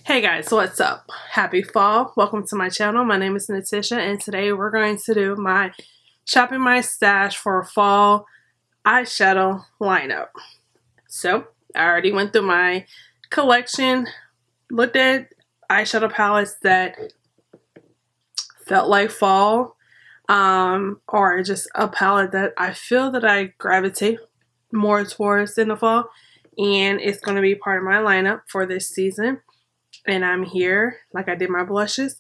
Hey guys, what's up? Happy fall. Welcome to my channel. My name is Natisha and today we're going to do my shopping my stash for fall eyeshadow lineup. So I already went through my collection, looked at eyeshadow palettes that felt like fall, or just a palette that I feel that I gravitate more towards in the fall, and it's going to be part of my lineup for this season. And I'm here, like I did my blushes,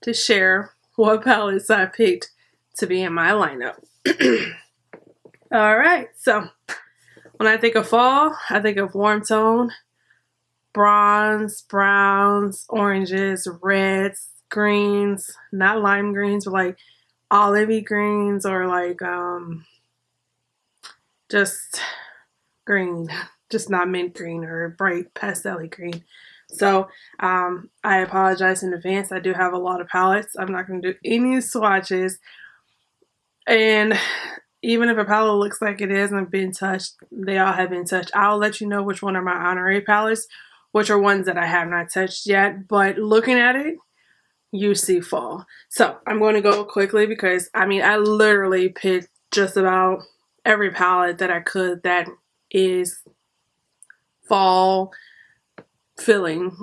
to share what palettes I picked to be in my lineup. Alright, so when I think of fall, I think of warm tone, bronze, browns, oranges, reds, greens, not lime greens, but like olivey greens, or like just green, just not mint green or bright pastel-y green. So I apologize in advance. I do have a lot of palettes. I'm not going to do any swatches. And even if a palette looks like it hasn't been touched, they all have been touched. I'll let you know which one are my honorary palettes, which are ones that I have not touched yet. But looking at it, you see fall. So I'm going to go quickly because, I mean, I literally picked just about every palette that I could that is fall filling.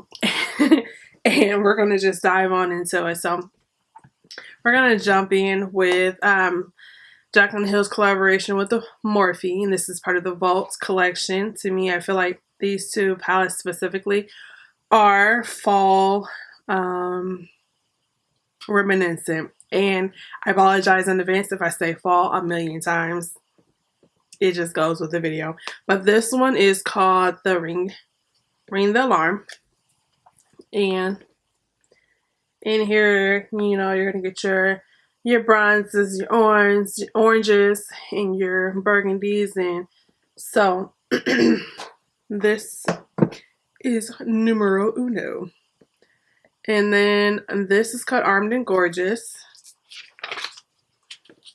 And we're going to just dive on into it. So we're going to jump in with Jaclyn Hill's collaboration with the Morphe, and this is part of the Vault collection. To me, I feel like these two palettes specifically are fall reminiscent, and I apologize in advance if I say fall a million times. It just goes with the video. But this one is called the Ring the Alarm, and in here, you know, you're gonna get your bronzes, your oranges, and your burgundies, and so this is numero uno. And then this is called Armed and Gorgeous,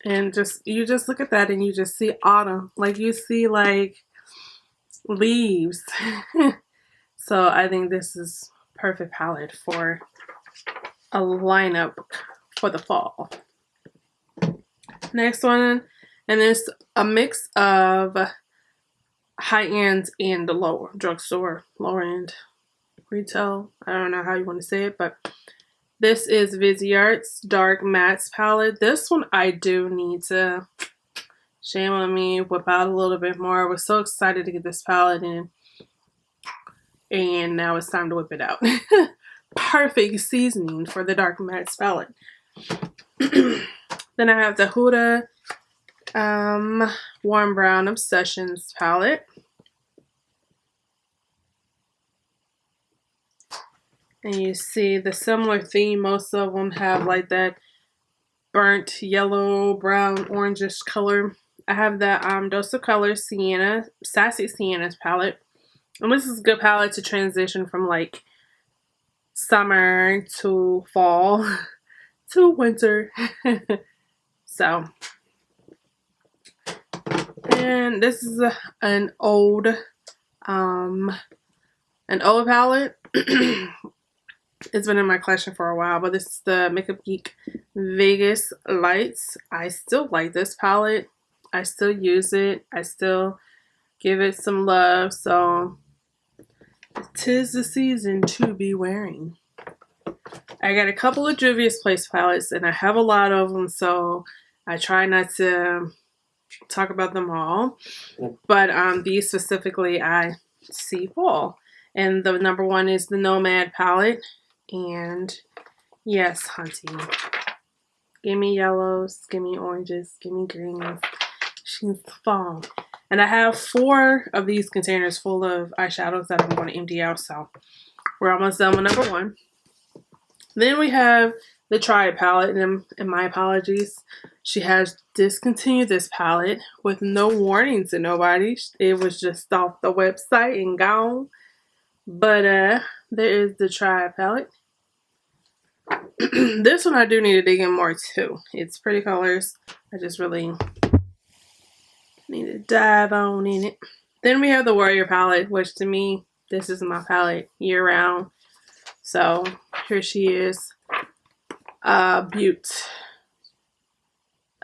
and you just look at that and you just see autumn, like you see like leaves. So I think this is perfect palette for a lineup for the fall. Next one, and it's a mix of high-end and the lower drugstore, lower-end retail. I don't know how you want to say it, but this is Viseart's Dark Mattes palette. This one I do need to, shame on me, whip out a little bit more. I was so excited to get this palette in, and now it's time to whip it out. Perfect seasoning for the Dark Mattes palette. Then I have the Huda Warm Brown Obsessions palette. And you see the similar theme. Most of them have like that burnt yellow, brown, orangish color. I have the Dose of Color Sienna, Sassy Sienna's palette. And this is a good palette to transition from like summer to fall to winter. So, and this is an old palette. It's been in my collection for a while, but this is the Makeup Geek Vegas Lights. I still like this palette. I still use it. I still give it some love. So 'tis the season to be wearing. I got a couple of Juvia's Place palettes, and I have a lot of them, so I try not to talk about them all. But these specifically, I see fall. And the number one is the Nomad palette. And yes, hunty. Give me yellows, give me oranges, give me greens. She's fall. And I have 4 of these containers full of eyeshadows that I'm going to empty out, so we're almost done with number 1. Then we have the Try It palette, and my apologies, she has discontinued this palette with no warning to nobody. It was just off the website and gone. But there is the Try It palette. This one I do need to dig in more too. It's pretty colors. I just really need to dive on in it. Then we have the Warrior palette, which to me, this is my palette year round. So here she is. Beaut.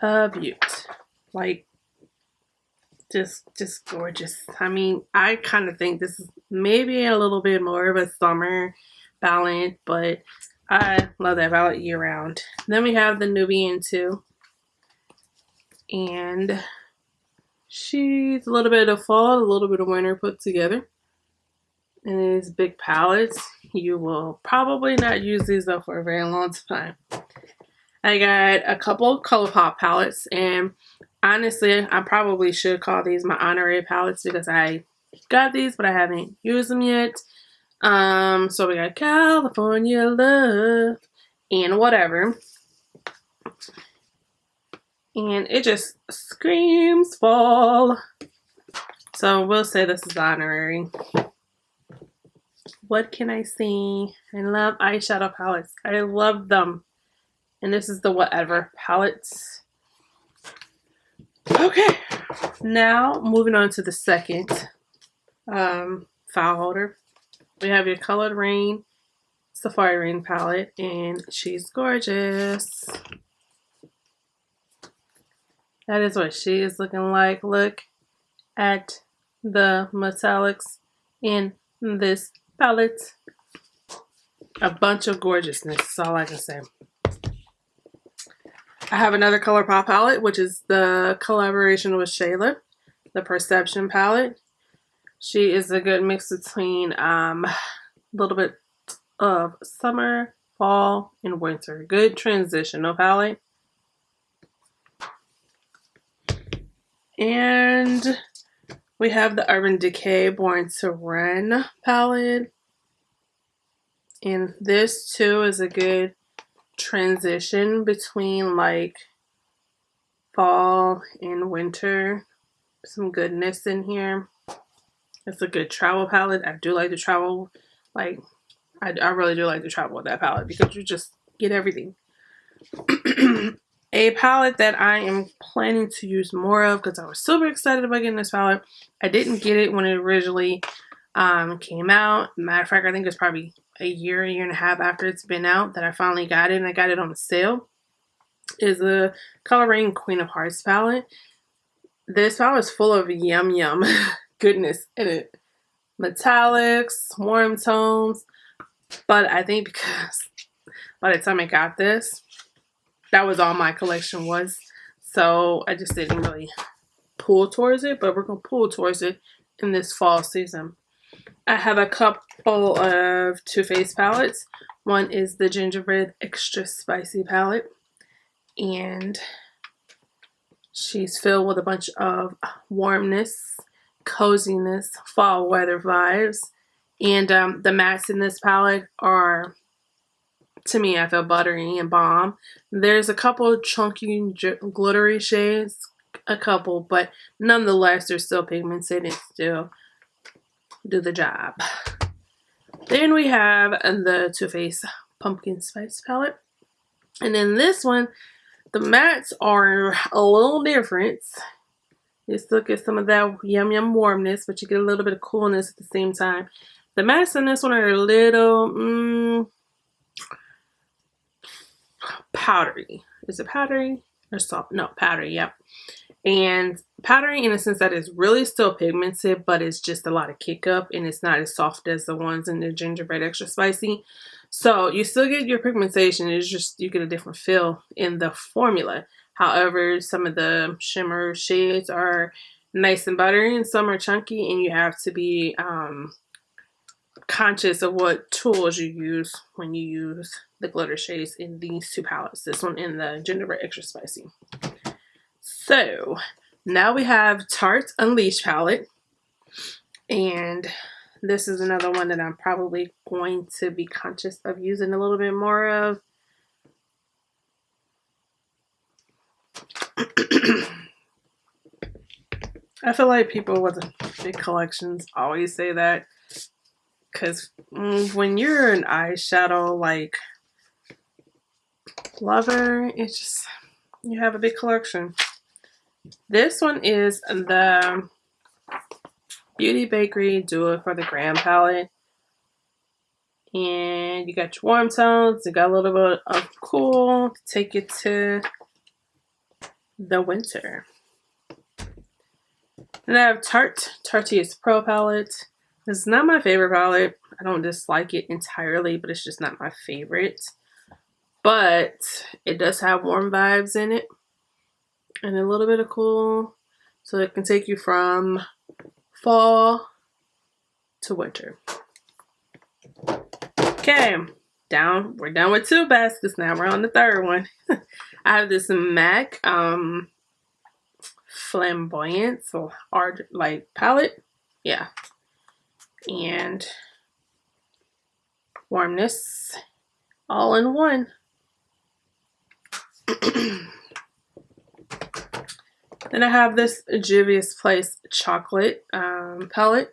Beaut. Like, just gorgeous. I mean, I kind of think this is maybe a little bit more of a summer palette, but I love that palette year round. Then we have the Nubian too. And she's a little bit of fall, a little bit of winter put together. And these big palettes, you will probably not use these up for a very long time. I got a couple ColourPop palettes, and honestly, I probably should call these my honorary palettes because I got these, but I haven't used them yet. So we got California Love and whatever. And it just screams fall. So we'll say this is honorary. What can I say? I love eyeshadow palettes. I love them. And this is the Whatever palette. Okay. Now, moving on to the second file holder. We have your Colored Rain Safari Rain palette. And she's gorgeous. That is what she is looking like. Look at the metallics in this palette. A bunch of gorgeousness, that's all I can say. I have another ColourPop palette, which is the collaboration with Shayla, the Perception palette. She is a good mix between a little bit of summer, fall, and winter. Good transitional palette. And we have the Urban Decay Born to Run palette. And this too is a good transition between like fall and winter. Some goodness in here. It's a good travel palette. I do like to travel. Like, I really do like to travel with that palette because you just get everything. A palette that I am planning to use more of because I was super excited about getting this palette. I didn't get it when it originally came out. Matter of fact, I think it was probably a year and a half after it's been out that I finally got it, and I got it on sale. Is the Color Rain Queen of Hearts palette. This palette is full of yum yum goodness in it. Metallics, warm tones, but I think because by the time I got this, that was all my collection was. So I just didn't really pull towards it, but we're going to pull towards it in this fall season. I have a couple of Too Faced palettes. One is the Gingerbread Extra Spicy palette. And she's filled with a bunch of warmness, coziness, fall weather vibes. And the mattes in this palette are, to me, I feel buttery and bomb. There's a couple chunky, glittery shades. A couple, but nonetheless, they're still pigmented and still do the job. Then we have the Too Faced Pumpkin Spice palette. And then this one, the mattes are a little different. You still get some of that yum yum warmness, but you get a little bit of coolness at the same time. The mattes in this one are a little powdery. Is it powdery or soft? No, powdery, yep. And powdery in a sense that it's really still pigmented, but it's just a lot of kick up and it's not as soft as the ones in the Gingerbread Extra Spicy. So you still get your pigmentation, it's just you get a different feel in the formula. However, some of the shimmer shades are nice and buttery and some are chunky, and you have to be conscious of what tools you use when you use the glitter shades in these two palettes. This one in the Gingerbread Extra Spicy. So now we have Tarte Unleashed palette, and this is another one that I'm probably going to be conscious of using a little bit more of. I feel like people with big collections always say that, because when you're an eyeshadow like lover, it's just, you have a big collection. This one is the Beauty Bakery Do It for the Gram palette. And you got your warm tones. You got a little bit of cool to take it to the winter. And I have Tarte's Pro palette. This is not my favorite palette. I don't dislike it entirely, but it's just not my favorite. But it does have warm vibes in it and a little bit of cool. So it can take you from fall to winter. Okay, we're done with 2 baskets. Now we're on the 3rd one. I have this MAC flamboyant, so art like palette. Yeah. And warmness all in one. Then I have this Juvia's Place chocolate palette.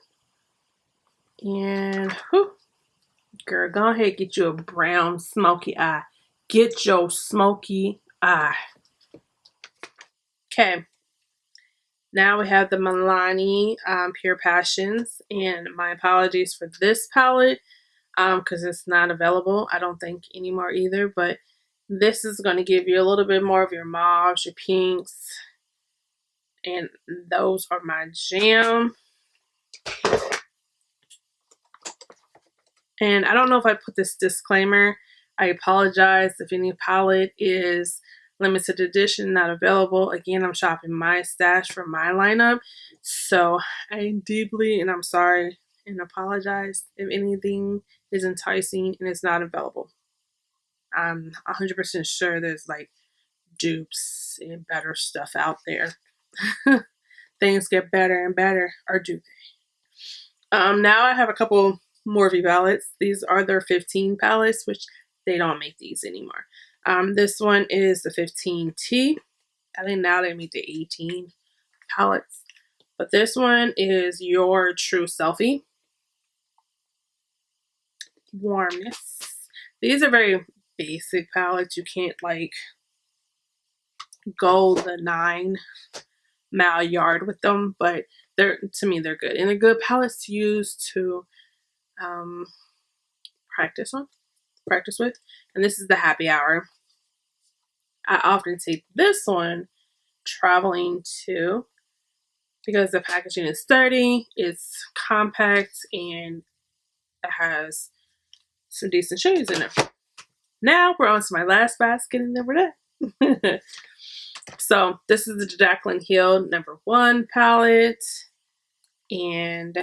And whew, girl, go ahead, get you a brown smoky eye. Get your smoky eye. Okay. Now we have the Milani Pure Passions. And my apologies for this palette because it's not available, I don't think, anymore either. But this is going to give you a little bit more of your mauves, your pinks. And those are my jam. And I don't know if I put this disclaimer. I apologize if any palette is limited edition, not available. Again, I'm shopping my stash for my lineup. So I deeply, and I'm sorry and apologize if anything is enticing and it's not available. I'm 100% sure there's like dupes and better stuff out there. Things get better and better, or do they? Now I have a couple Morphe palettes. These are their 15 palettes, which they don't make these anymore. This one is the 15T. I think now they make the 18 palettes. But this one is Your True Selfie. Warmness. These are very basic palettes. You can't like go the 9-mile yard with them, but to me they're good. And they're good palettes to use to practice with. And this is the Happy Hour. I often take this one traveling too because the packaging is sturdy, it's compact, and it has some decent shades in it. Now we're on to my last basket and then we're done. So this is the Jaclyn Hill #1 palette, and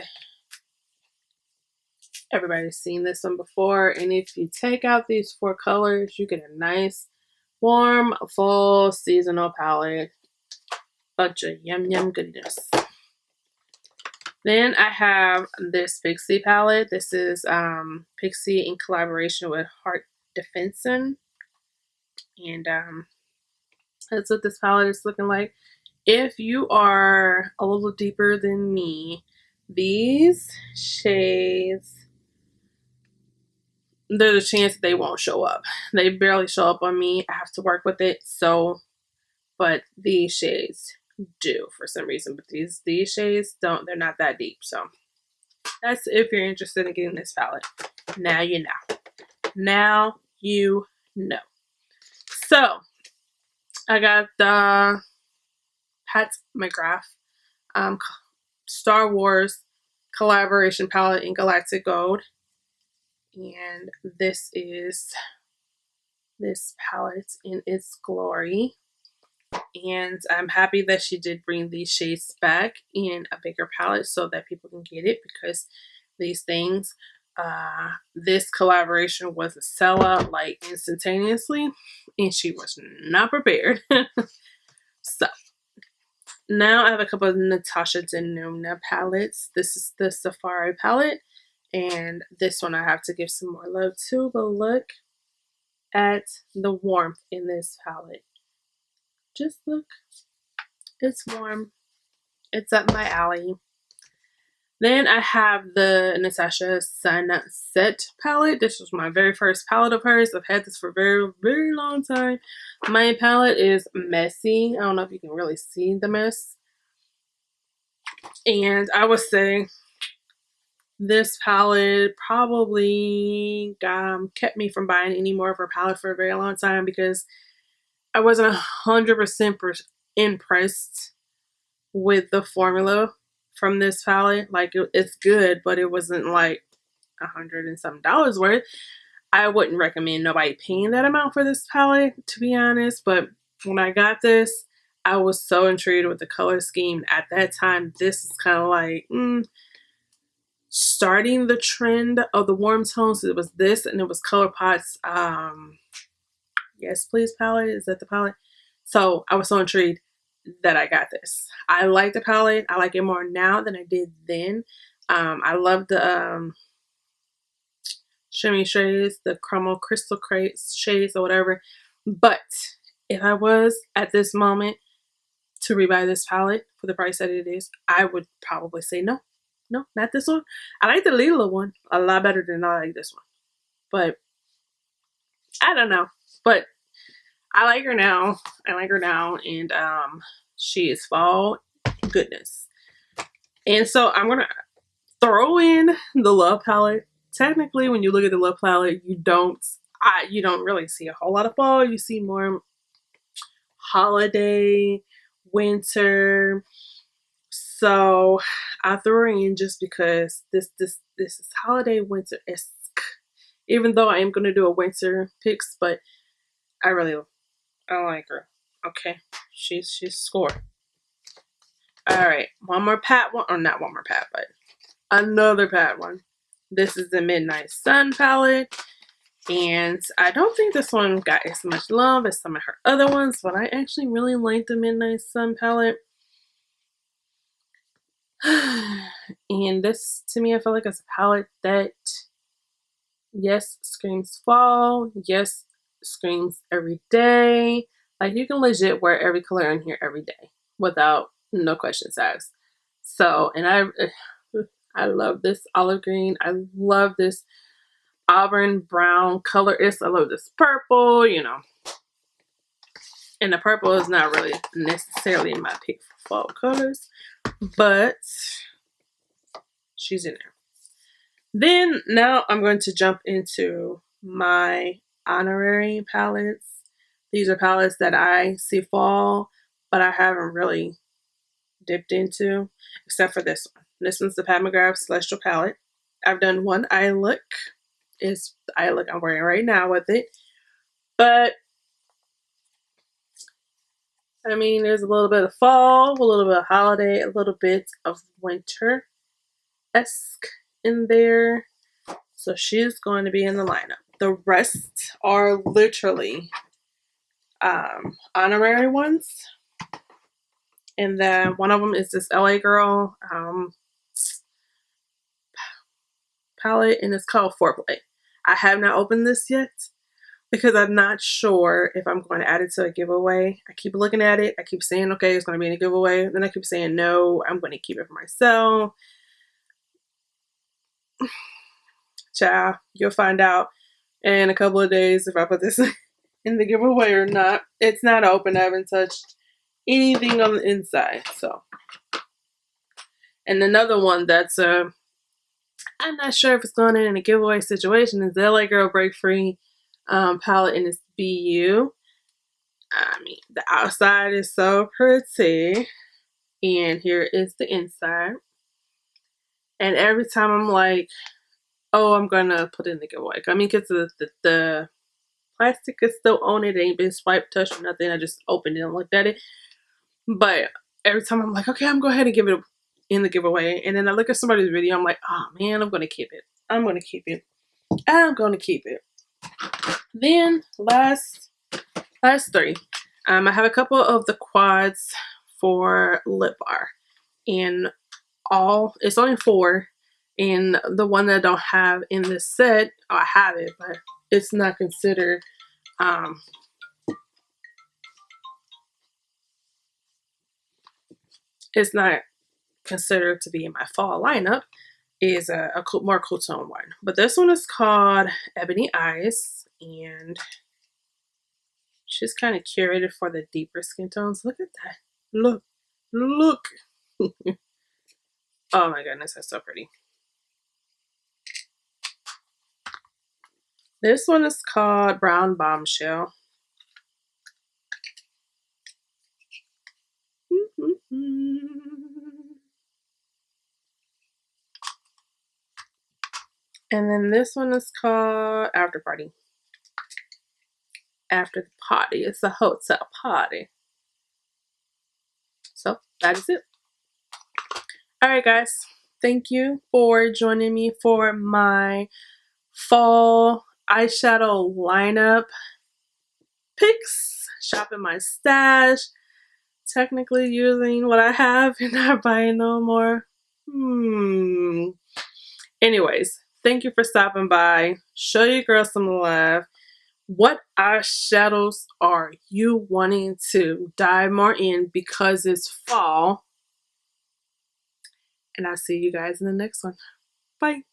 everybody's seen this one before. And if you take out these 4 colors, you get a nice warm fall seasonal palette. Bunch of yum goodness. Then I have this Pixie palette. This is Pixie in collaboration with Heart Defensin. And that's what this palette is looking like. If you are a little deeper than me, these shades, there's a chance that they won't show up. They barely show up on me. I have to work with it. So, but these shades do for some reason. But these shades don't. They're not that deep. So that's if you're interested in getting this palette. Now you know. Now you know. So I got the Pat McGrath Star Wars collaboration palette in Galactic Gold. And this is this palette in its glory. And I'm happy that she did bring these shades back in a bigger palette so that people can get it, because these things, this collaboration was a sellout like instantaneously, and she was not prepared. So now I have a couple of Natasha Denona palettes. This is the Safari palette, and this one I have to give some more love to, but look at the warmth in this palette. Just look, it's warm, it's up my alley. Then I have the Natasha Sunset palette. This was my very first palette of hers. I've had this for a very, very long time. My palette is messy. I don't know if you can really see the mess. And I would say This palette probably kept me from buying any more of her palette for a very long time because I wasn't 100% impressed with the formula from this palette. Like it's good, but it wasn't like $100 and some worth. I wouldn't recommend nobody paying that amount for this palette, to be honest. But when I got this, I was so intrigued with the color scheme. At that time, this is kind of like starting the trend of the warm tones. It was this, and it was ColourPop's Yes Please palette. Is that the palette? So I was so intrigued that I got this. I like the palette. I like it more now than I did then. I love the shimmy shades, the chromo crystal shades or whatever. But if I was at this moment to rebuy this palette for the price that it is, I would probably say no. No, not this one. I like the Lila one a lot better than I like this one. But I don't know. But I like her now. I like her now. And she is fall goodness. And so I'm gonna throw in the Love palette. Technically, when you look at the Love palette, you don't really see a whole lot of fall. You see more holiday, winter. So I threw her in just because this is holiday winter-esque. Even though I am gonna do a winter picks, but I like her. Okay, she's scored. All right, one more pat one, or not one more pat, but another pat one. This is the Midnight Sun palette, and I don't think this one got as much love as some of her other ones, but I actually really like the Midnight Sun palette. And this, to me, I feel like it's a palette that, yes, screams fall, yes, screams every day. Like, you can legit wear every color in here every day without no questions asked. So, and I love this olive green. I love this auburn brown color. I love this purple, you know. And the purple is not really necessarily my pick for fall colors, but she's in there. Then now I'm going to jump into my honorary palettes. These are palettes that I see fall, but I haven't really dipped into, except for this one. This one's the Pat McGrath Celestial palette. I've done one eye look. It's the eye look I'm wearing right now with it. But I mean, there's a little bit of fall, a little bit of holiday, a little bit of winter-esque in there. So she's going to be in the lineup. The rest are literally honorary ones. And then one of them is this LA Girl palette, and it's called Foreplay. I have not opened this yet because I'm not sure if I'm going to add it to a giveaway. I keep looking at it. I keep saying, okay, it's going to be in a giveaway. Then I keep saying, no, I'm going to keep it for myself. Ciao. You'll find out in a couple of days if I put this in the giveaway or not. It's not open. I haven't touched anything on the inside. So, and another one that's I'm not sure if it's going in a giveaway situation is the LA Girl Break Free palette, and it's BU. I mean, the outside is so pretty, and here is the inside. And every time I'm like, oh, I'm gonna put it in the giveaway. I mean, because the plastic is still on it. It ain't been swiped, touched, or nothing. I just opened it and looked at it. But every time I'm like, okay, I'm going to go ahead and give it in the giveaway. And then I look at somebody's video. I'm like, oh, man, I'm going to keep it. I'm going to keep it. I'm going to keep it. Then last three. I have a couple of the quads for Lip Bar. And it's only 4. And the one that I don't have in this set, I have it, but it's not considered it's not considered to be in my fall lineup, is a more cool tone one. But this one is called Ebony Eyes, and she's kind of curated for the deeper skin tones. Look at that. Look. Oh my goodness, that's so pretty. This one is called Brown Bombshell. And then this one is called After Party. After the party. It's a hotel party. So that is it. Alright guys. Thank you for joining me for my fall eyeshadow lineup picks. Shopping my stash. Technically using what I have and not buying no more. Anyways, thank you for stopping by. Show your girl some love. What eyeshadows are you wanting to dive more in because it's fall? And I'll see you guys in the next one. Bye.